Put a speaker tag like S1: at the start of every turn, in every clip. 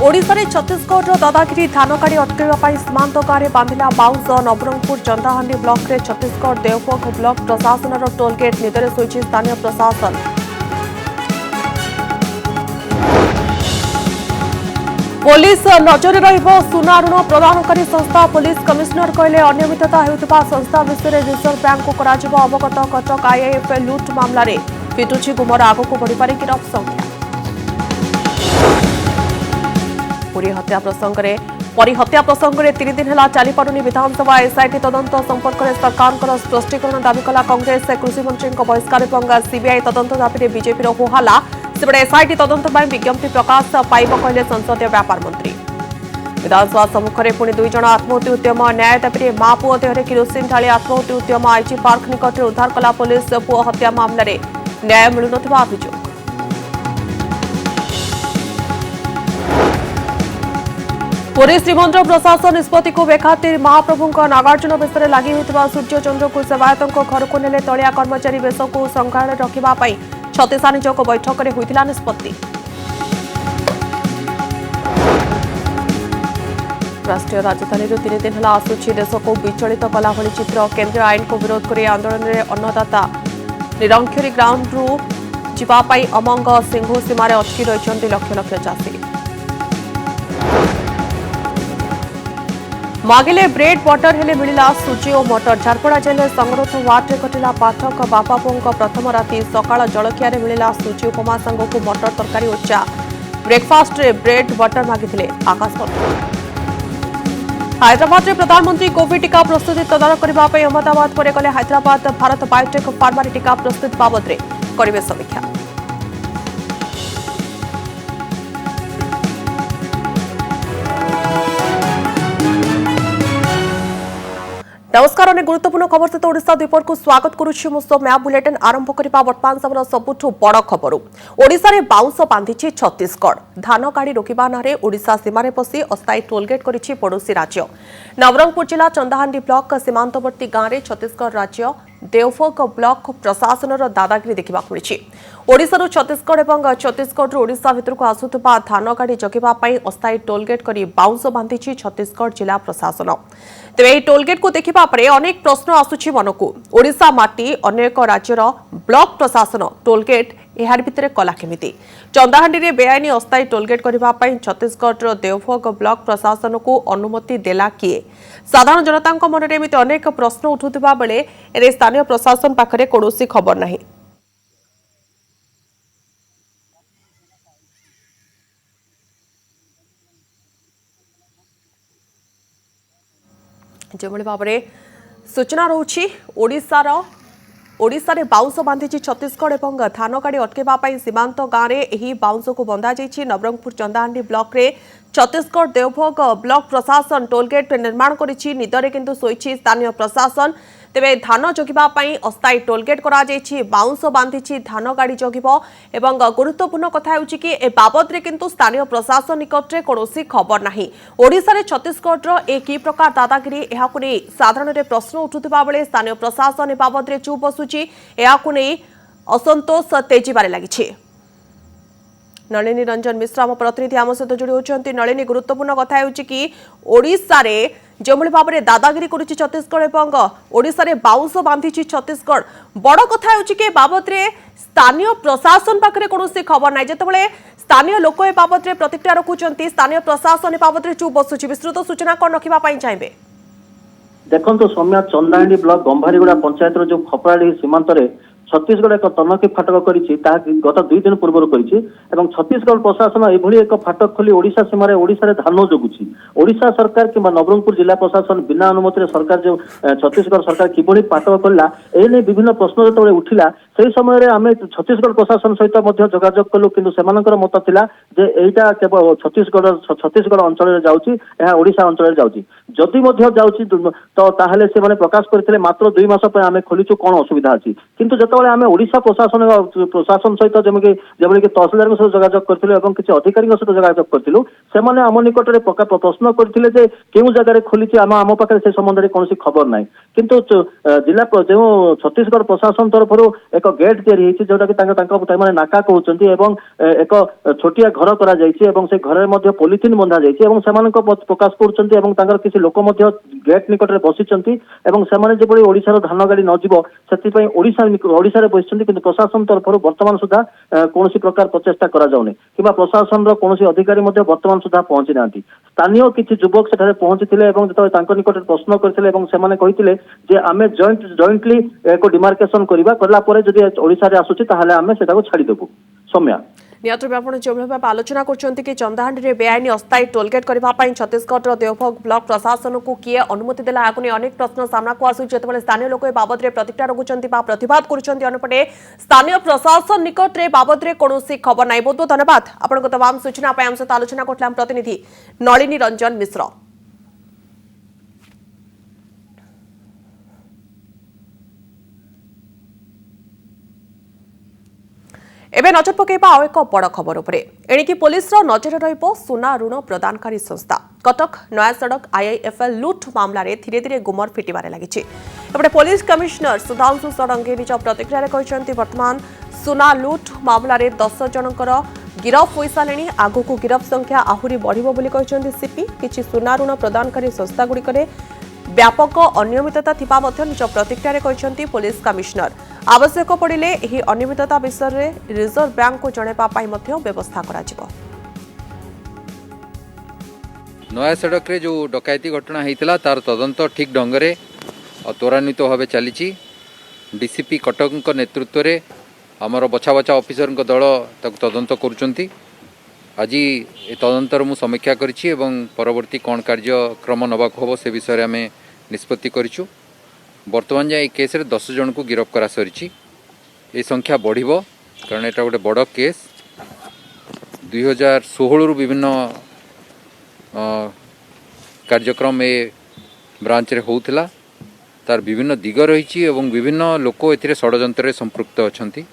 S1: ओडिशा रे छत्तीसगढ़ दादागिरी धानकाड़ी अटकाइवा सीमांत गाँव में बांधिला बाउंस नवरंगपुर चंदाहांडी ब्लॉक रे छत्तीसगढ़ देवपोख ब्लॉक प्रशासन टोलगेट निदरे शोची स्थानीय प्रशासन। पुलिस नजर सुना ऋण प्रदानकारी संस्था पुलिस कमिशनर कहले अनियमितता हेउथिबा संस्था विषय में रिजर्व बैंक को कराजिबो अवगत। कटक आईआईएफ लुट मामला रे पिटुछि गुमर आगक बढ़िपारे गिरफ संख्या। पुरी हत्या प्रसंग में 3 दिन है चली पारुनी विधानसभा एसआईटी तदंत संपर्क में सरकार स्पष्टीकरण दाबी कला कांग्रेस। कृषि मंत्री बहिष्कार और सीबीआई तदंत दाबी बीजेपी होहाला। सेपटे एसआईटी तदंत विज्ञप्ति प्रकाश पाइब कहले संसदीय व्यापार मंत्री। विधानसभा सम्मुख में पुणी 2 जन आत्महत्या उद्यम न्याय दाबी मां पुओ देहरे किरोसिन ढाली आत्महत्या उद्यम आईजी पार्क निकट में उद्धार कला पुलिस। पुओ हत्या मामला रे न्याय मिलुनथिबा अभियोग। पुरी श्रीमंदिर प्रशासन निष्पत्ति को बेखातिर महाप्रभु नागार्जुन बेश लगी होता सूर्य चंद्र को सेवायत घर को नेले तलिया कर्मचारी बेश को संग्रहालय रखापी छत्तीसा निजोग बैठक में होता निष्पत्ति। राष्ट्रीय राजधानी 3 दिन है आसूची देश को विचलित कला भली चित्र। केंद्रीय आईन को विरोध कर आंदोलन में अन्नदाता निरंक्षरी ग्राउंड रू जावाई अमंग सिंह सीमार अटकी रही लक्ष लक्ष चाषी। मागिले ब्रेड बटर हेले मिला सुजी और मटर। झारपड़ा जेल संगरोध वार्ड में घटला पाठक बापा पुओं प्रथम राति सकाळ जलखिया मिला सुजी उपमा संग को मटर तरकारी और चा। ब्रेकफास्ट रे ब्रेड बटर मागिथिले आकाश पत्र। हैदराबाद रे प्रधानमंत्री कोविड टीका प्रस्तुति तदारख करने अहमदाबाद पर गले हैदराबाद भारत बायोटेक फार्मा टीका प्रस्तुति बाबद में करेंगे समीक्षा। नमस्कार। अनेक गुरुत्वपूर्ण खबर सहित ओडिशा द्वीपर को स्वागत करुछि। मैप बुलेटिन आरंभ करबा वर्तमान समय सबुठु बड़ खबर। ओडिशा रे बाउंस बांधिछि छत्तीसगढ़। धान गाड़ी रोकिबा नारे ओडिशा सीमारे पसी अस्थायी टोलगेट करिछि पड़ोसी राज्य। नवरंगपुर जिला चंदाहांडी ब्लॉक सीमांतवर्ती गाँव में छत्तीसगढ़ राज्य देवपोख ब्लॉक प्रशासन दादागिरी देखा मिली। ओडिशारू छत्तीसगढ़ और छत्तीसगढ़ ओडिशा भितर को आसुवा धान गाड़ी जगिबा अस्थायी टोलगेट कर बाउंस बांधिछि छत्तीसगढ़ जिला प्रशासन। तेज यह टोलगेट को देखा अनेक प्रश्न आसुछि मन को। ओडिशा माटी अनेक राज्यर ब्लॉक प्रशासन टोलगेट यार भितर कला केमिति। चंदाहांडी रे बेआईन अस्थायी टोलगेट करने छत्तीसगढ़ देवपोख ब्लॉक प्रशासन को अनुमति देला किए। साधारण जनता मन में एमती अनेक प्रश्न उठुवा बेले स्थानीय प्रशासन पाखरे कौनसी खबर नहीं। जो भाव में सूचना रोची ओडिशा रे बाउंस बांधिछि छत्तीसगढ़ और धान गाड़ी अटकाइवा सीमांत गाँव में यही बाउंस को बंधा जाइछि। नवरंगपुर चंदाहांडी ब्लॉक रे छत्तीसगढ़ देवपोख ब्लॉक प्रशासन टोलगेट निर्माण करिछि। निदरे किंतु शोइछि स्थानीय प्रशासन। तेबे धान जगिबा अस्थायी टोलगेट करा जाइछि। बाउंस बांधिछि धान गाड़ी जगिबो एवं गुरुत्वपूर्ण कथा हेउछि कि ए बाबद रे किंतु स्थानीय प्रशासन निकट रे कोनोसी खबर नाही। ओडिशा रे छत्तीसगढ़ ए की प्रकार दादागिरी एहाकु नै साधारण रे प्रश्न उठुथिबा बेले स्थानीय प्रशासन ए बाबद रे चुप बसुछि। एहाकु नै असंतोष तेजिबारे लागिछि। नलिनी रंजन मिश्रा आम प्रतिनिधि आम सहित जोड़ी होती। नलिनी गुरुत्वपूर्ण कथा हेउछि कि ओडिशा रे जो भाव में दादागिरी करुछि छत्तीसगढ़ और ओडिशा रे बाउंस बांधिछि छत्तीसगढ़। बड़ कथा हेउछि कि बाबद रे स्थानीय प्रशासन पाखरे कोनोसी खबर नाही। जेतेबेले स्थानीय लोक ए बाबद रे प्रतिक्रिया रखुचंती स्थानीय प्रशासन ए बाबद रे चुप बसुछि। विस्तृत सूचना कोन रखिबा पई चाहेबे?
S2: देखो सौम्या चंदाहांडी ब्लॉक गंभारीगुड़ा पंचायत जो खपराड़ी सीमांत रे छत्तीसगढ़ एक तनखी फाटक करिछि गत 2 दिन पूर्व करिछि। छत्तीसगढ़ प्रशासन एभली एक फाटक खोली ओडिशा सीमार ओडिशा धान जगुछि। ओडिशा सरकार कि नवरंगपुर जिला प्रशासन बिना अनुमति सरकार जो छत्तीसगढ़ सरकार किभली फाटक कला एने विभिन्न प्रश्न जो उठिला से समय आम छत्तीसगढ़ प्रशासन सहित जोगाजोग कलु किंतु सेमानकर मत थिला जे एटा केवल छत्तीसगढ़ अंचल जाउछि एहा ओडिशा अंचल जाउछि। जदि जाउछि तो ताहले से माने प्रकाश करथिले मात्र 2 मास पे आमे खोलिछु कोन असुविधा अछि। किंतु जत बेले आम ओडिशा प्रशासन सहित जमी तहसिलदार सहित जोगाजोग करूँ किसी अधिकारी सहित जोगाजोग करूँ से आम निकट में प्रश्न करते केउं जगह खोली आम पाखे से संबंध में कौन खबर ना किंतु जिला जो छत्तीसगढ़ प्रशासन तरफ एक गेट तैयारी जोटा कि नाका कहते एक छोटिया घर करा से घर पॉलिथिन बंधा जाइए प्रकाश कर किसी लोक गेट निकट में बसी जो ओडिशार धान गाड़ी नजिब से ओडिशा बसी कि प्रशासन तरफ वर्तमान सुधा कौन प्रकार प्रचेषा कराऊनी कि प्रशासन कौन अधिकारी वर्तमान सुधा पहुंची ना स्थानीय किसी युवक से पहुंची जो निकट प्रश्न करते आम जॉइंटली एक डिमार्केशन करला जदि ओडिशा आसुची ताहले आमे सेटाको छाड़ीदेबू सौम्या
S1: नियंत्रण व्यापन जो भाव आलोचना कर चंदाहांडी में बेआईन अस्थायी टोलगेट करने छत्तीसगढ़ देवभोग ब्लॉक प्रशासन को किए अनुमति देला या अनेक प्रश्न सामना को आसूँ जो स्थानीय लोक बाबद में प्रतिक्रिया रखुंट प्रतिवाद करपटे स्थानीय प्रशासन निकट में बाबद में कौन खबर ना बहुत बहुत धन्यवाद आपको तमाम सूचना आम सहित आलोचना कर प्रतिनिधि नलिनी रंजन मिश्र। एबे नजर पकेबा आउ एक बड़ खबर उपरे एणिकी पुलिस नजर रहिबो सुना ऋण प्रदानकारी संस्था कटक नया सड़क आईआईएफएल लुट मामला रे धीरे धीरे गुमर फिटिबारे लागिछि। एपटे पुलिस कमिश्नर सुधांशु षडंगी निज प्रतिक्रिया कहते वर्तमान सुना लुट मामला रे 10 जनकर गिरफ हो सारे आगु को गिरफ संख्या आहुरी बढ़िबो बोली कहते सीपी किछि सुना ऋण प्रदानकारी संस्था गुड़िकरे व्यापक अनियमितता थिबा मध्य निज प्रतिक्रिया कहते पुलिस कमिश्नर आवश्यक पड़िले एही अनियमितता विषय में रिजर्व बैंक को जनैबा पाई मध्य व्यवस्था करा जिवो।
S3: नया सड़क रे जो डकैती घटना होता तार तदंत ठीक ढंग से त्वरान्वित भाव चली डीसीपी कटक नेतृत्व में आमर बछा बछा ऑफिसर दल तदंत करुँच आज ए तदंतर मु समीक्षा करिछि एवं परवर्ती कौन कार्यक्रम नबाक हम से विषय आम निष्पत्ति करिछु। वर्तमान जाए केस रे 10 जन को गिरफ्त करा सरिछि। ए संख्या बढ़िबो कारण एटा गोटे बड़ केस 2016 रु विभिन्न कार्यक्रम ए ब्रांच रे होउथिला तार विभिन्न दिग रही एवं विभिन्न लोक एथिरे षडयंत्र रे संपृक्त अछंती।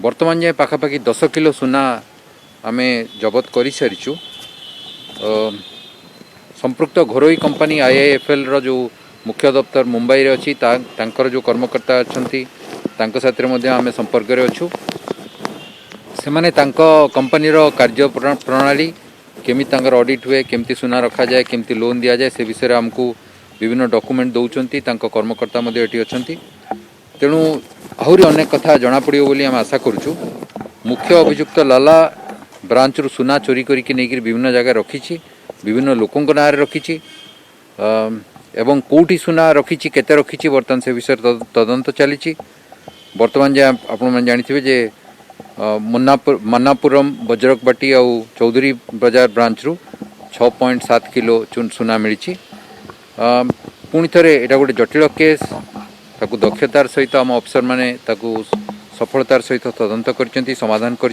S3: वर्तमान जाए पाखापाखि 10 किलो सुना आमे जबत करि सारिछु। संपृक्त घरोई कंपनी आईआईएफएल रो जो मुख्य दफ्तर मुंबई रे अछि तांकर जो कर्मकर्ता अछंती तांको साथ रे आमे संपर्क रे अछु। से माने तांको कंपनी रो कार्य प्रणाली केमी तांकर ऑडिट हुए केमती सुना रखा जाए केमती लोन दिया जाए से विषय हमको विभिन्न डॉक्यूमेंट दौरान तांको कर्मकर्ता मध्ये एठी अछंती। तेणु आहुरी अनेक कथा जना पड़ियो बोली हम आशा करूछु। मुख्य अभियुक्त लाला ब्रांच रु सुना चोरी करिक नहीं विभिन्न जगह रखी विभिन्न लोकों ना रखी एवं कौटी सुना रखी केते रखी बर्तमान से विषय तदंत चली। वर्तमान जाए आपण जानी जे मन्नापुरम बजरकबाटी और चौधरी बाजार ब्रांच रु 6.7 किलो सुना मिली। पुणी थे यहाँ गोटे जटिल केस ताकू दक्षतार सहित आम अफसर मैंने सफलतार सहित तदंत कर समाधान कर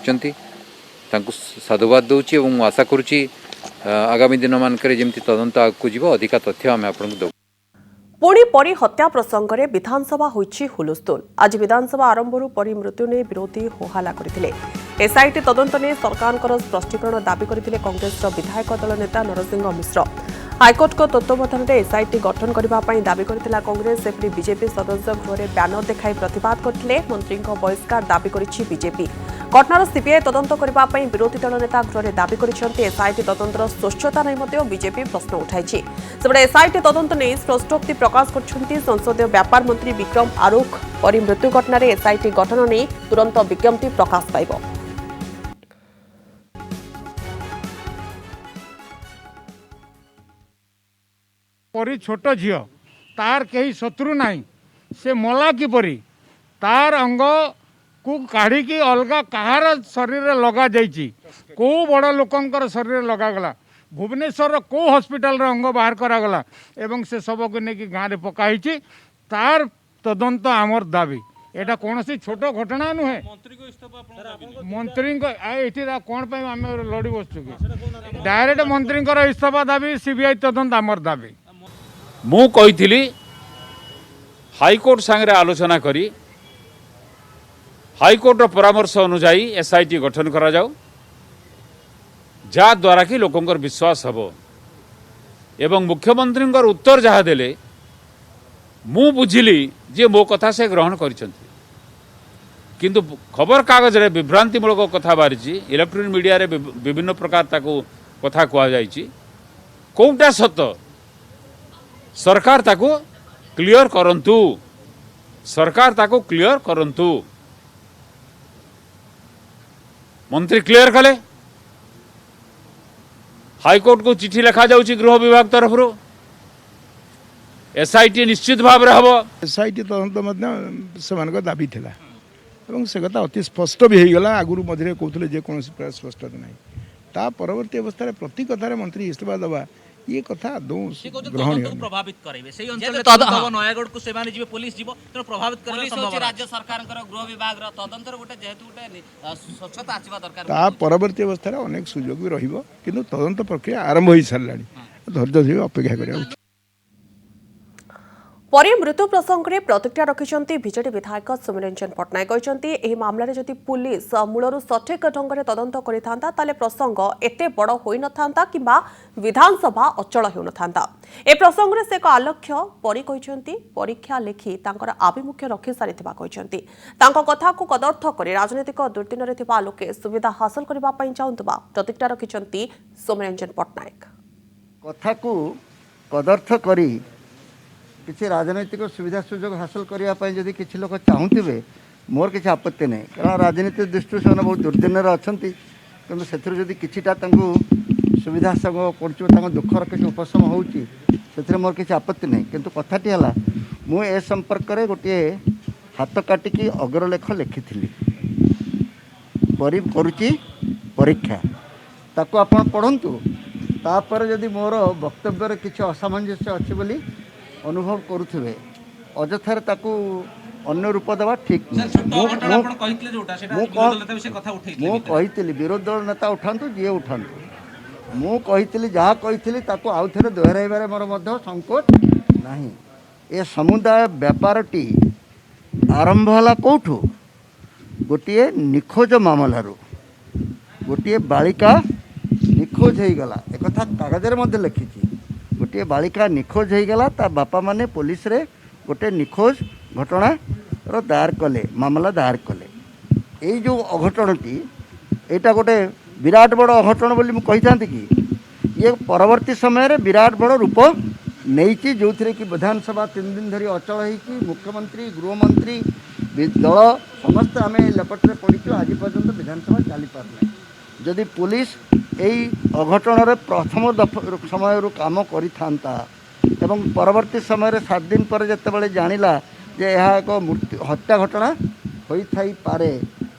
S3: साधुवाद दूची और आशा करुच्ची आगामी दिन मानक जमी तदंत आगू जीव अधिका तथ्य आम आपको दो।
S1: पुणी परी हत्या प्रसंग में विधानसभा होइछि हुलस्थुल। आज विधानसभा आरंभ परी मृत्यु ने विरोधी होहाला करथिले। एसआईटी तदंत ने सरकार स्पष्टीकरण दाबी करथिले कांग्रेस विधायक दल नेता नरसिंह मिश्र। हाइकोर्ट को तत्वावधान में एसआईटी गठन करने दाबी करथिला कांग्रेस। सेपरी बीजेपी सदस्य गृह ब्यानर देखाई प्रतिवाद करथिले। मंत्री बहिष्कार दाबी करिछि बीजेपी। घटनार सीबीआई तदंत करने विरोधी दल नेता गृह दाबी करिसेंति। एसआईटी तदंतर स्वच्छता नहीं बीजेपी प्रश्न उठाइछि। सेपटे एसआईटी तदंत नहीं स्पष्टोक्ति प्रकाश करछंती संसदीय व्यापार मंत्री विक्रम आरुख। परी मृत्यु घटना एसआईटी गठन नहीं तुरंत विज्ञप्ति प्रकाश पाइब।
S4: परी छोट झील तार कहीं शत्रु नहीं से मला किपरि तार अंग को काढ़ी अलग कहार शरीर लगा जाइए कौ बड़ लोकंकर शरीर लगागला भुवनेश्वर कौ हॉस्पिटल अंग बाहर करागला एवं से सब को लेकिन गाँव में पकाई तार तदंत आमर दाबी एटा कौन सी छोट घटना नुहे। मंत्री कौन आम लड़ी बसु कि डायरेक्ट मंत्री इस्तीफा दाबी सीबीआई तदंत आमर दाबी
S5: मु कही हाईकोर्ट सांगे आलोचना करी हाईकोर्ट परामर्श अनुजाई एसआईटी गठन करा जाऊ द्वारा कि लोकंर विश्वास हबो एवं मुख्यमंत्री उत्तर जहाँ देले मु बुझिली जे मो कथा से ग्रहण करिसंती किंतु खबर कागज रे विभ्रांतिमूलक कथा बाहरी इलेक्ट्रोनिक मीडिया रे विभिन्न प्रकार ताको कथा कहा जाइछि कोउटा सत सरकार ताको क्लियर करंतु सरकार ताको क्लियर करंतु मंत्री क्लियर कले हाईकोर्ट को चिठी लिखा जाउछि गृह विभाग तरफ एसआईटी निश्चित भाव रे हबो
S6: एसआईटी तदंत से दाबी थिला এবং সে কথা অতি স্পষ্ট বি হয়ে গলা আগুর মধ্যে কৌলে যে কোনসি প্রায় স্পষ্টতা নাই তা পরবর্তী অবস্থায় প্রতি কথারে মন্ত্রী ইস্তফা দেওয়া ये कथा आदौ ग्रहणीय
S7: प्रभावित करेबे सेही अंचल तदंत नयागढ़ को सेमाने जीवे पुलिस जीवो त प्रभावित करे संभव राज्य सरकार गृह विभाग र तदंतर गोटे जेहेतु गोटे स्वच्छता आसीबा दरकार
S6: ता परवर्ती अवस्था रे अनेक सुयोग भी रहिबो किंतु तदंत प्रक्रिया आरंभ होई सारलानी धैर्य धरि अपेक्षा करिया
S1: ପରେ ମୃତ୍ୟୁ ପ୍ରସଙ୍ଗରେ ପ୍ରତିକ୍ରିୟା ରଖିଛନ୍ତି ବିଜେଡି ବିଧାୟକ ସୌମ୍ୟରଞ୍ଜନ ପଟ୍ଟନାୟକ କହିଛନ୍ତି ଏହି ମାମଲାରେ ଯଦି ପୁଲିସ ମୂଳରୁ ସଠିକ ଢଙ୍ଗରେ ତଦନ୍ତ କରିଥାନ୍ତା ତାହେଲେ ପ୍ରସଙ୍ଗ ଏତେ ବଡ଼ ହୋଇନଥାନ୍ତା କିମ୍ବା ବିଧାନସଭା ଅଚଳ ହେଉନଥାନ୍ତା ଏ ପ୍ରସଙ୍ଗରେ ସେ ଏକ ଆଲକ୍ଷ୍ୟ ପରି କହିଛନ୍ତି ପରୀକ୍ଷା ଲେଖି ତାଙ୍କର ଆଭିମୁଖ୍ୟ ରଖିସାରିଥିବା କହିଛନ୍ତି ତାଙ୍କ କଥାକୁ କଦର୍ଥ କରି ରାଜନୈତିକ ଦୁର୍ଦିନରେ ଥିବା ଲୋକେ ସୁବିଧା ହାସଲ କରିବା ପାଇଁ ଚାହୁଁଥିବା ପ୍ରତିକ୍ରିୟା ରଖିଛନ୍ତି ସୌମ୍ୟରଞ୍ଜନ ପଟ୍ଟନାୟକ
S8: କଥାକୁ କଦର୍ଥ କରି किसी राजनैतिक सुविधा सुजोग हासिल करने जदि किसी लोग चाहूबे मोर किसी आपत्ति नहीं कारण राजनीति दृष्टि से बहुत दुर्दिन अच्छा कि से किटा सुविधा कर दुखर किसी उपशम हो मोर किसी आपत्ति नहीं किंतु कथाटी है मुझे संपर्क में गोटे हाथ काटिकी अग्रलेख लिखी करुच्ची परीक्षा ताको आपण पढ़ंतु तापर जदि मोर वक्तव्य किसी असामंजस्य अच्छी बोली अनुभव करुवे अजथार ताकू अन्य रूप देवा ठीक नहीं विरोधी दल नेता उठातु जी उठातु मुझे जहाँ कही आउ थे दोहराइबार मोर संकोच नहीं ए समुदाय व्यापारटी आरंभ है कौठू गोटे निखोज मामलू गोटे बालिका निखोज हो गला एक कागज में लिखी गोटे बालिका निखोज हो गला ता बापा माने पुलिस रे गोटे निखोज घटना रो दायर कले मामला दायर कले ये जो अघटनटी एटा गोटे विराट बड़ अघटन बोली मु कही थांती कि ये परवर्ती समय रे विराट बड़ रूप नहीं जो थी कि विधानसभा 3 दिन धरी अचल होगी मुख्यमंत्री गृहमंत्री दल समस्त आम लेपटे पड़ीचु आज पर्यंत विधानसभा चली पारना जदि पुलिस यही अघटन प्रथम समय काम करिथांता एवं परवर्ती समय 7 दिन पर जितेबाला जानिला जे यह एक मृत्यु हत्या घटना होई थाई पारे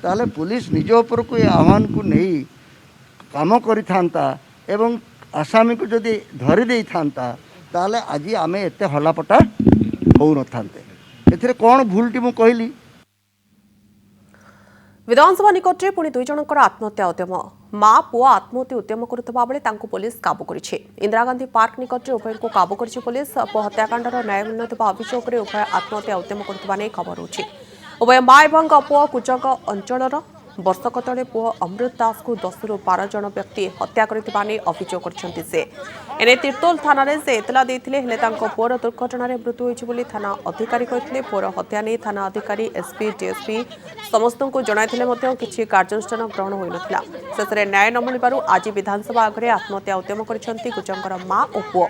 S8: ताले पुलिस निज उपर को आह्वान को नहीं काम करिथांता एवं आसामी को जदि धरी देई थांता ताले आज आम एते हलापटा हो न थांते एथिरे कोन भूलटी मु कहली
S1: विधानसभा निकटरे पुणी 2 जनकर आत्महत्या उद्यम मां पुआ आत्महत्या उद्यम करुवा बेले पुलिस काबू करिछि इंदिरा गांधी पार्क निकटरे उभय को काबू करिछि पुलिस पुआ हत्याकांडर न्याय मिलुनथिबा अभियोग रे उभय आत्महत्या उद्यम करुवा नै खबर होछि उभय मां एवं पुआ कुचक अंचलर वर्षक तले पुआ अमृत दास को 10 रु 12 जन व्यक्ति हत्या करथिबा नै अभियोग करछन्ति से एने तीर्तोल थाना रे से एतला देथिले हेले तांको पुअर दुर्घटना रे मृत्यु होइछि बोली थाना अधिकारी कहिथिले पुअर हत्या नै थाना अधिकारी एसपी डीएसपी समस्त को जणाइथिले मध्य किछि कार्यानुष्ठान ग्रहण होई नथिला सेसरे न्याय न मिलिबारु आज विधानसभा आगरे आत्महत्या उद्यम करछन्ति कुचंकर मां ओ पुओ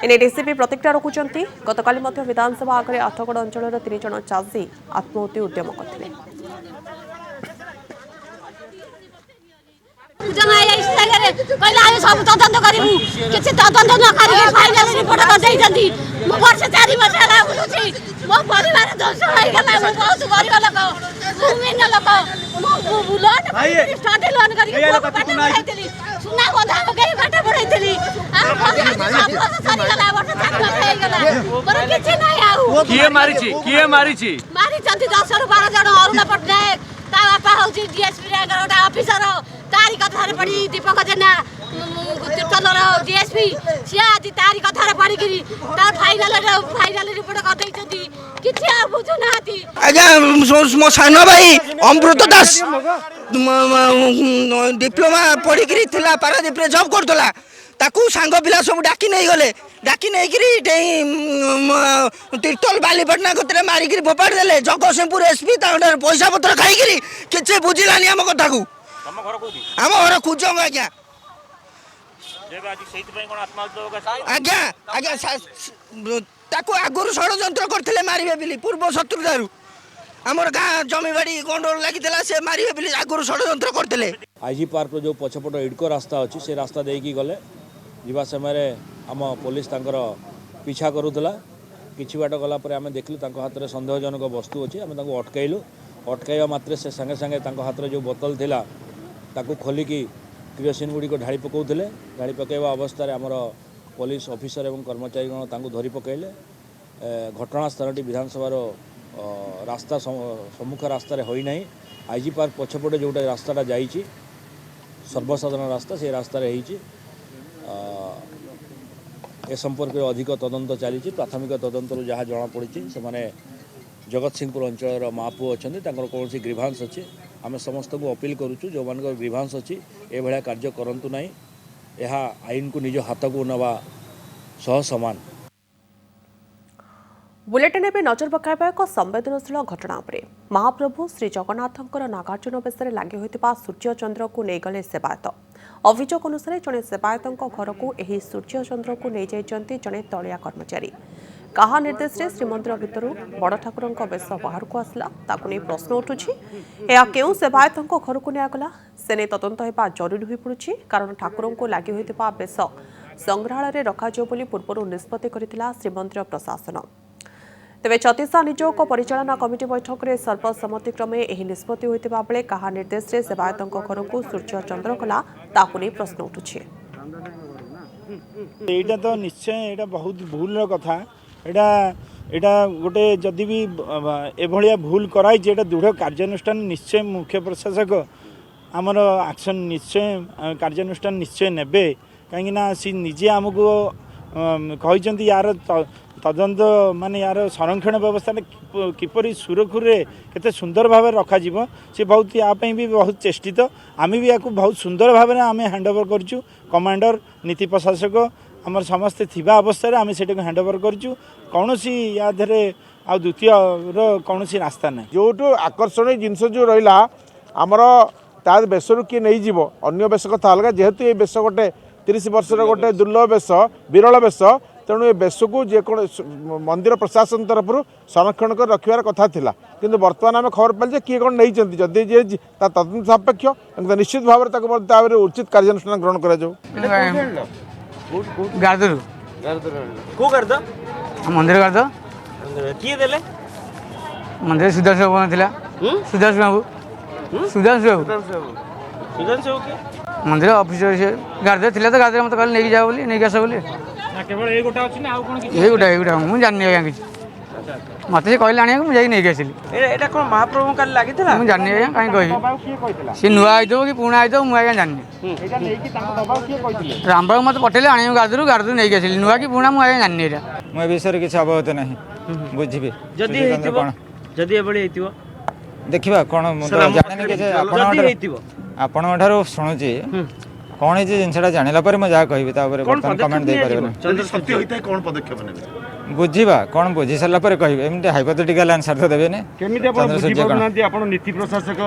S1: एने डीसीपी प्रतिक्रिया रखुचन्ति गतकाली मध्य विधानसभा आगरे आठगड़ अंचलर 3 जन चाषी आत्महत्या उद्यम करथिले
S9: कहले सब तदंत करू किसी तदंत न करी फाइनल रिपोर्ट कर देइछन्ती मो वर्ष 4 वर्ष होला बुझुछि मो परिवार दोष होई गला मो बहुत गरीब लोक भूमिहीन लोक मो लोन स्टार्ट लोन करी सुना बंधा के बाटा पढाइतली आ सारी गला वर्ष 4 वर्ष होई गला पर किछि नै आउ किए मारिछि मारी चंती 10 रु 12 जण अरुण पटनायक ତା ବାପା ହଉଛି ଡିଏସ୍ପି ଗୋଟେ ଅଫିସର ତାରି କଥାରେ ପଡ଼ି ଦୀପକ ଜେନା ତିର୍ତ୍ତୋଲର ଡିଏସ୍ପି ସିଏ ଆଜି ତାରି କଥାରେ ପଡ଼ିକିରି ତାର ଫାଇନାଲ ରିପୋର୍ଟ କରିଦେଇଛନ୍ତି କିଛି ଆଉ ବୁଝୁନାହାନ୍ତି।
S10: ଆଜ୍ଞା ମୋ ସାନ ଭାଇ ଅମୃତ ଦାସ ଡିପ୍ଲୋମା ପଢ଼ିକିରି ଥିଲା ପାରାଦୀପରେ ଜବ୍ କରୁଥିଲା ତାକୁ ସାଙ୍ଗ ପିଲା ସବୁ ଡାକି ନେଇଗଲେ ଡାକି ନେଇକିରି ତିର୍ତ୍ତୋଲ ବାଲିପାଟଣା କତିରେ ମାରିକିରି ଫୋପାଡ଼ି ଦେଲେ ଜଗତସିଂହପୁର ଏସ୍ପି ତାଙ୍କ ପଇସା ପତ୍ର ଖାଇକିରି କିଛି ବୁଝିଲାନି ଆମ କଥାକୁ। ଆମ ଘର କୁଜଙ୍ଗ ଆଜ୍ଞା। ଆଜ୍ଞା ଆଜ୍ଞା ତାକୁ ଆଗରୁ ଷଡ଼ଯନ୍ତ୍ର କରିଥିଲେ ମାରିବେ ବୋଲି ପୂର୍ବ ଶତ୍ରୁତାରୁ ଆମର ଗାଁ ଜମିବାଡ଼ି ଗଣ୍ଡଗୋଳ ଲାଗିଥିଲା ସେ ମାରିବେ ବୋଲି ଆଗରୁ ଷଡ଼ଯନ୍ତ୍ର କରିଥିଲେ।
S11: आईजी पार्क जो पछपट इडको रास्ता अच्छी से रास्ता देकी गले जीवा समय आम पुलिस तांकर पीछा करूला किछि बाट गला पर आम देखलु तांको हाथ में सन्देहजनक वस्तु अच्छी आम अटकैलु अटकैवा मात्रे से संगे संगे तांको हाथ में जो बोतल थिला ताकू खोलिकी किरोसिन गुड़ी को ढाड़ी पकाउथिले ढाड़ी पकाइबा अवस्था आमर पुलिस ऑफिसर एवं कर्मचारी गण तांको धरी पकाइले घटनास्थल विधानसभा रास्ता सम्मुख रास्तार होना आईजी पार्क पछपटे जोटा रास्ताटा जाइए सर्वसाधारण रास्ता से रास्तार ए संपर्क में अधिक तदंत चली प्राथमिक तदंत जहाँ जमापड़ी से मैंने जगतसिंहपुर अंचल महापुओ अच्छा कौन ग्रीभांस अच्छी आम समस्त को अपील करुचु जो मान ग्रीभांस अच्छी ए भाया कार्य करंतु नहीं यह आईन को निज हाथ को नवा सह समान।
S1: बुलेटिन में नजर पकाइबा एक संवेदनशील घटना उपरे महाप्रभु श्री जगन्नाथंकर नागार्जुन बेशरे लगी होता सूर्यचंद्र को नहीं गले सेवायत अभियोग अनुसार जड़े सेवायत घर को यह सूर्यचंद्र को नहीं जाइछन्ति जड़े तलिया कर्मचारी काहा निर्देश रे श्रीमंदिर भितर बड़ ठाकुर बेश बाहर को आसला ताकू नहीं प्रश्न उठुछि या केउ सेवायत घर को नियागला सेने तदंत होगा जरूरी हो पड़ुछि कारण ठाकुर को लगी होता बेश संग्रहालय रखाजियो बोली पूर्व निष्पत्ति करथिला श्रीमंदिर प्रशासन। तेज छत्तीसा निजोग परिचालना कमिटी बैठक में सर्वसम्मतिक्रमे यह निष्पत्ति होता बेले कहा निर्देश रे सेवायत घर को सूर्य चंद्र कला ताकू नहीं प्रश्न उठुछि।
S4: एटा तो निश्चय एटा बहुत भूल कथा एटा गोटे जदि भी एभलिया भूल कराई एटा दृढ़ कार्यानुष्ठान निश्चय मुख्य प्रशासक आमर एक्शन निश्चय कार्यानुष्ठान निश्चय नेबे कहीं सी निजे आमको कहते यार तदंत माने यार संरक्षण व्यवस्था किपरि सुरखुरे केते सुंदर भाव रखा सी बहुत यापाई भी बहुत चेष्टित आम भी या बहुत सुंदर भाव में आम हैंडओवर करूँ कमांडर नीति प्रशासक आम समस्ते थिबा अवस्था आम से हैंडओवर करूँ कौन सी या धरे आ द्वितीय कौन रास्ता ना
S12: जो आकर्षण जिनस जो रहा आमर तार बेसरू किए नहीं जीव अन्य बेस कथा अलग जेहेतु ये बेस गोटे 30 वर्षर गोटे दुर्लभ बेस विरल बेस तेणु ये बेस को जेको मंदिर प्रशासन तरफ संरक्षण कर रखार कथा था किंतु बर्तमान आम खबर पाइले किए कौन नहीं जदि जे तदंत सापेक्ष निश्चित भाव में उचित कार्यानुष्ठान ग्रहण कर
S13: मंदिर मंदिर सुधांशु बाबू सुधांशु बाबू सुधांशु बाबू मंदिर ऑफिसर से गार्डर थिला तो गार्डर मत कहले नहीं जाओ बोली नहीं आस बोली
S4: केवल ए गोटा अछि ना आ कोन कि
S13: ए गोटा मु जानि आज्ञा किछ मते से कहले आनिया मु जाई नहीं आसिली
S10: एटा कोन महाप्रभु काल लागितला
S13: मु जानि आज्ञा काई कहि
S4: दबाव किए कहितला
S13: से नुआ आइतो कि पुणा आइतो मु आज्ञा जानि
S4: एटा नै कि ताको दबाव किए कहितले
S13: रामबाबू मते पठेले आनिया गार्डर नहीं आसिली नुआ कि पुणा मु आज्ञा जानि एटा
S14: मु विषय किछ अवगत नहीं बुझिबे
S10: जदी हेतिबो जदी एबळी हेतिबो
S14: देखिबा कोन मु जानि कि आपण ठारो शुणुची कौन है जिनसा जाना पर मैं जहाँ कहि कमेंट दे पारे बुझा कौन बुझी सारा पर कह एमती हाइपोथेटिकल आंसर तो देवे
S4: नीति प्रशासक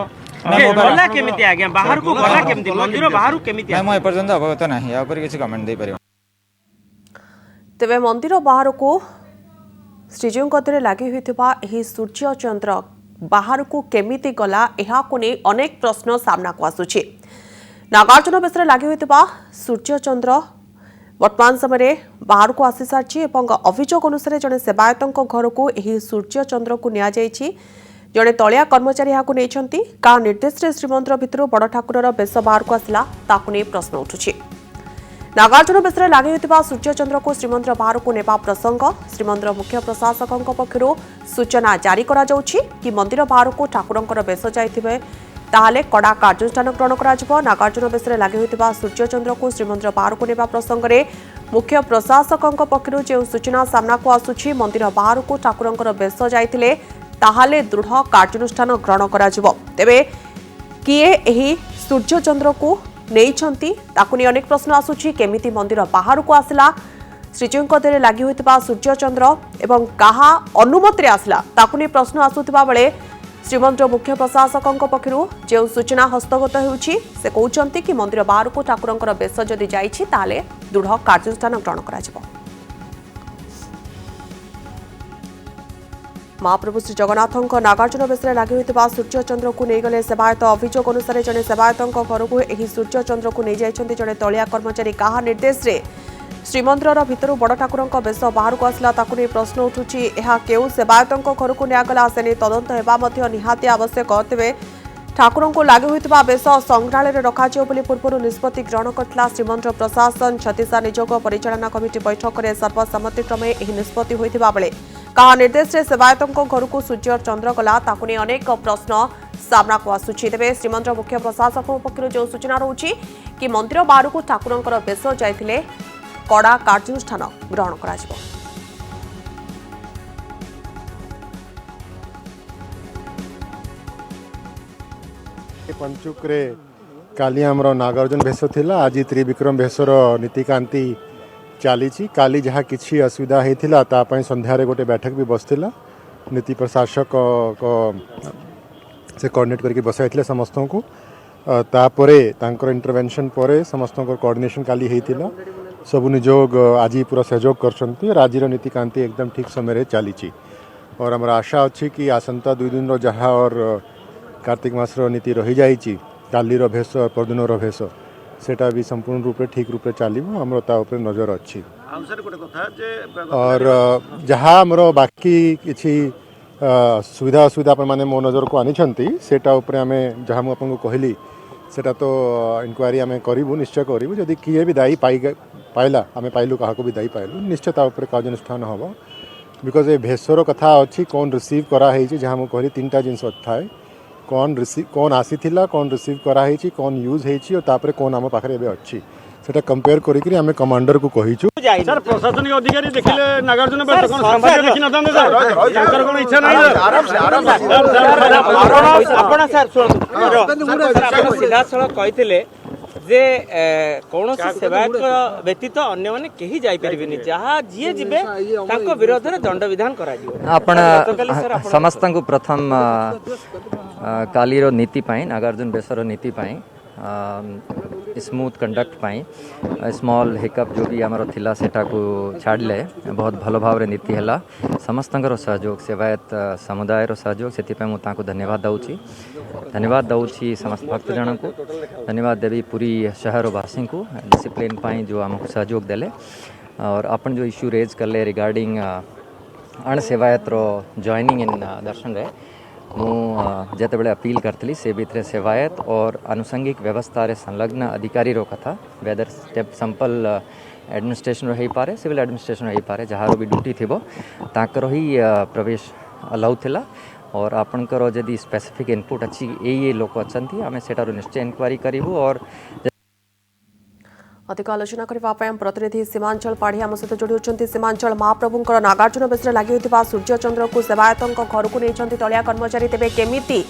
S14: एपर्तंत अवगत ना या किसी कमेंट दे पारे
S1: तेबे मंदिर बाहर को श्रीजीव गदरे लगी होता सूर्य चंद्र बाहर को केमिति गला यह अनेक प्रश्न सामना को आसुछि। नागार्जुन बेशरे लगी होता सूर्य चंद्र वर्तमान समय बाहर को आसी सारी अभियोग अनुसार जड़े सेवायत घर को यह सूर्य चंद्र को नि जड़े तलिया कर्मचारी यहाँ नहीं का निर्देश रे श्रीमंदिर भितर बड़ ठाकुर बेश बाहर को आसला ताकू नहीं प्रश्न उठुछि। नागार्जुन बेसरे लागि होइतिबा सूर्यचंद्र को श्रीमंदिर बाहर को नेबा प्रसंग श्रीमंदिर मुख्य प्रशासकों पक्षरु सूचना जारी करा जाउछि कि मंदिर बाहर को ठाकुरंकर बेस जाइथिबे ताहले कड़ा कार्यानुष्ठान ग्रहण करा नागार्जुन बेसरे लागि होइतिबा सूर्यचंद्र को श्रीमंदिर बाहर को नेबा प्रसंग रे मुख्य प्रशासकों पक्षरु जे सूचना सामना को आसुछि मंदिर बाहर को ठाकुरंकर बेस जाइथिले ताहले दृढ़ कार्यानुष्ठान ग्रहण करा तेबे किए एही सूर्यचंद्र को नेइछंती ताकु नै अनेक प्रश्न आसुछि केमिति मंदिर बाहर को आसला श्रीजीवଙ୍କ देरे लागि होइतिबा सूर्यचंद्र एवं कहा अनुमति रे आसला ताकु नै प्रश्न आसुथिबा बेले श्रीमंदिर मुख्य प्रशासकों पक्षरु जे सूचना हस्तगत हेउछि से कहउछंती कि मंदिर बाहर को ठाकुरंकर बेस जदि जाइछि ताले दृढ़ कार्यानुष्ठान ग्रहण करा जिवो। महाप्रभु श्री जगन्नाथ नागार्जुन बेसरे लागि होइतिबा सूर्यचंद्र को नहीं गले सेवायत अभियोग अनुसार जड़े सेवायत घर को यही सूर्यचंद्र को नहीं जाइछंती जड़े तलिया कर्मचारी कहा निर्देश रे श्रीमंदिर भितर बड़ ठाकुर बेस बाहर को आसला ताकु नहीं प्रश्न उठुछि एहा केउ सेवायत घर को नियागला से तदंत हेबा मध्य निहाती आवश्यक तेबे ठाकुर को लागि होइतिबा बेस संग्रहालय रे रखाजियो बोली पूर्व निष्पत्ति ग्रहण करथिला श्रीमंदिर प्रशासन छत्तीसा नियोग परिचालना कमिटी बैठक में सर्वसम्मति क्रमे एही निष्पत्ति होइतिबा बेले कहा निर्देश रे सेवायत घर को सूर्य चंद्र गला ताकु नहीं अनेक प्रश्न सामना को आसुछि तेबे श्रीमंदिर मुख्य प्रशासक पक्षरु जो सूचना रहउछि कि मंदिर बाहर को ठाकुरंकर बेस जाइथिले कड़ा कार्यानुष्ठान ग्रहण करा जिवो।
S15: पंचुक रे काली हमरो नागार्जुन भेष थिला आज त्रिविक्रम भेषर नीतिकांति चली काली जहाँ किसी असुविधा होता तापाई संध्यारे गोटे बैठक भी बसला नीति प्रशासक को से कोऑर्डिनेट करके बसाई समस्त को तापरे तांकर इंटरवेंशन पर समस्त कोऑर्डिनेशन काली होता सब निजोग आज पूरा सहयोग कर आज नीतिकांति एकदम ठीक समय चली और हमारा आशा अच्छी कि आसंता 2 दिन जहाँ और कार्तिक मासर नीति रही जाइए कालीर भेष परदिन भेष सेटा भी संपूर्ण रूप ठीक रूप चलो आमर ता ऊपर नजर अच्छी और जहाँ आमर बाकी किसी सुविधा असुविधा मैंने मो नजर को आनी सेटा उपरे आमे जहाँ मुझे आपको कहली सेटा तो इनक्वारी आमे करूँ निश्चय करूँ जदि किए भी दायी पाइला आमे पाइलु क्या भी दायी पाइलु निश्चय ता ऊपर कार्यानुष्ठान हम बिकज ये भेषर कथा अच्छी कौन रिसीव कराई जहाँ मुझे कहली 3टा जिनस थाए कौन आसीथिला कौन रिसीव कराई कौन यूज होती और तापर कौन आम पाखे एबे अच्छी सेटा कंपेयर करिकरी आमे कमांडर को कहिछु
S16: सर प्रशासनिक अधिकारी देखिले नागार्जुन बेस कोन संभाव्य देखि न दंदे सर तांकर कोन इच्छा नै
S17: आपण सर सुन सीधा सळक कहिथिले जे कौन सेवायत व्यतीत अन्य माने केही जाई परिबेनी जहाँ जी जीवे तांको विरोध रे दंड विधान करा जिवो।
S18: आपण समस्त को प्रथम कालीर नीति पाई नागार्जुन बेसर नीति पाई स्मूथ कंडक्ट पाई स्मॉल हिकअप जो भी आमर थिला सेटा को छाड़ले बहुत भल भाव नीति है समस्त सहयोग सेवायत समुदाय सहयोग से मुझे धन्यवाद दौची समस्त भक्तजन को धन्यवाद देवी पूरी शहरवासी को डिसिप्लिन पाई जो आमको सहयोग देले और अपन जो इश्यू रेज करले रिगार्डिंग अण सेवायत जॉइनिंग इन दर्शन रे मुझे बेले अपील करती से भितर सेवायत और आनुषंगिक व्यवस्था रे संलग्न अधिकारी कथा वेदर स्टेप सिंपल एडमिनिस्ट्रेशन हो पारे सिविल एडमिनिस्ट्रेशन हो पारे जहाँ भी ड्यूटी थी ताकर ही प्रवेश अलाउ थिला और आपणकर जदि स्पेसिफिक इनपुट अच्छी ये लोक अच्छा आम सेटार निश्चय इनक्वारी करूँ और
S1: अधिक आलोचना करने प्रतिनिधि सीमांचल पाढ़ी आम सहित जोड़ी होती सीमांचल महाप्रभुंर नागार्जुन बेसरे लागि होइतिबा सूर्यचंद्र को सेवायत घर को नहीं तलिया कर्मचारी तेबे केमिति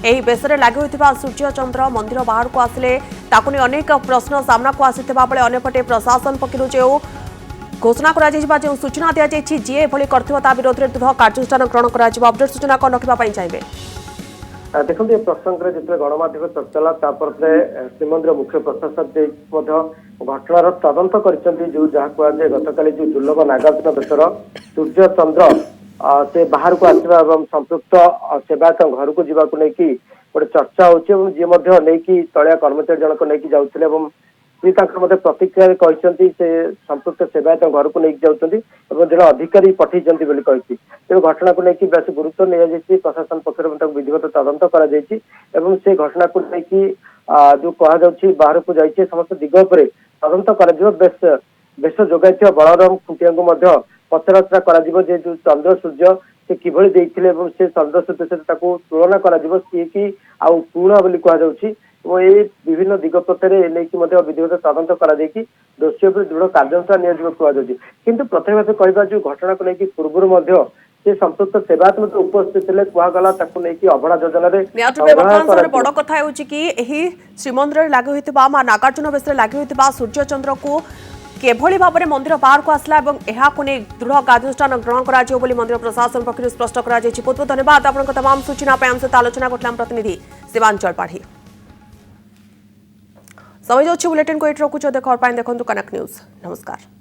S1: एही बेसरे लागि होइतिबा सूर्यचंद्र मंदिर बाहर को आसिले ताकु नहीं अनेक प्रश्न सामना को आसिथिबा बेले अन्यपटे प्रशासन पक्षरु जो घोषणा करा जाइबा जो सूचना दिया जाइछि जे एभली करथिबा ता विरोध रे दृढ़ कार्यानुष्ठान ग्रहण करा जिवो अपडेट सूचना कोन रखिबा पई चाहिबे
S2: देखो ये प्रसंग में जितने गणमाध्यम चर्चा तापर श्रीमंदिर मुख्य प्रशासक घटनार तदंत कर जहाँ कहुए गतकाली जो दुर्लभ नागार्जुन बेसर सूर्य चंद्र से बाहर को आसवा और संपृक्त सेवायत घर को जावाक नहीं गोटे चर्चा होगी तलिया कर्मचारी जनक नहीं जाते सी प्रतिक्रिया कहते से संपृक्त सेवायत घर को नहीं जाऊँगी जन अधिकारी पठे तेज घटना को लेकिन बेस गुरुत्व नहीं प्रशासन पक्ष विधिवत तदंत कर घटना को लेकिन जो कह बाहर को जाइए समस्त दिग पर ତଦନ୍ତ କରାଯିବ। ବେଶ ଯୋଗାଇଥିବା ବଳରାମ ଖୁଣ୍ଟିଆଙ୍କୁ ମଧ୍ୟ ପଚରାଉଚରା କରାଯିବ ଯେ ଯୋଉ ଚନ୍ଦ୍ର ସୂର୍ଯ୍ୟ ସେ କିଭଳି ଦେଇଥିଲେ ଏବଂ ସେ ଚନ୍ଦ୍ର ସୂର୍ଯ୍ୟ ସହିତ ତାକୁ ତୁଳନା କରାଯିବ ସିଏ କି ଆଉ ପୁରୁଣା ବୋଲି କୁହାଯାଉଛି ଏବଂ এই ବିଭିନ୍ନ ଦିଗ ପ୍ରତ୍ୟରେ ଏ ନେଇକି ମଧ୍ୟ ବିଧିଗତ ତଦନ୍ତ କରାଯାଇକି ଦୋଷୀ ଉପରେ ଦୃଢ କାର୍ଯ୍ୟାନୁଷ୍ଠାନ ନିଆଯିବ କୁହାଯାଉଛି। କିନ୍ତୁ ପ୍ରଥମେ ଭାବେ କହିବା ଯୋଉ ଘଟଣାକୁ ନେଇକି ପୂର୍ବରୁ ମଧ୍ୟ ସେ ସମ୍ପୃକ୍ତ ସେବାୟତ ମଧ୍ୟ ଉପସ୍ଥିତ ଥିଲେ କୁହାଗଲା ତାକୁ ନେଇକି ଅବଢା ଯୋଜନାରେ
S1: ବଡ କଥା ହେଉଛି କି ଏହି ଶ୍ରୀମନ୍ଦିରରେ ଲାଗି ହୋଇଥିବା ମା ନାଗାର୍ଜୁନ ବେଶରେ ଲାଗି ହୋଇଥିବା ସୂର୍ଯ୍ୟଚନ୍ଦ୍ରକୁ केभली भाव में मंदिर बाहर को आसला और यह दृढ़ कार्यानुष्ठान ग्रहण कर मंदिर प्रशासन पक्ष स्पष्ट कर बहुत बहुत धन्यवाद आपको तमाम सूचना सहित आलोचना करते प्रतिनिधि शिवांचल पाढ़ी। समय जाऊँ बुलेटिन को ये रखुच देखा देखो कनक न्यूज। नमस्कार।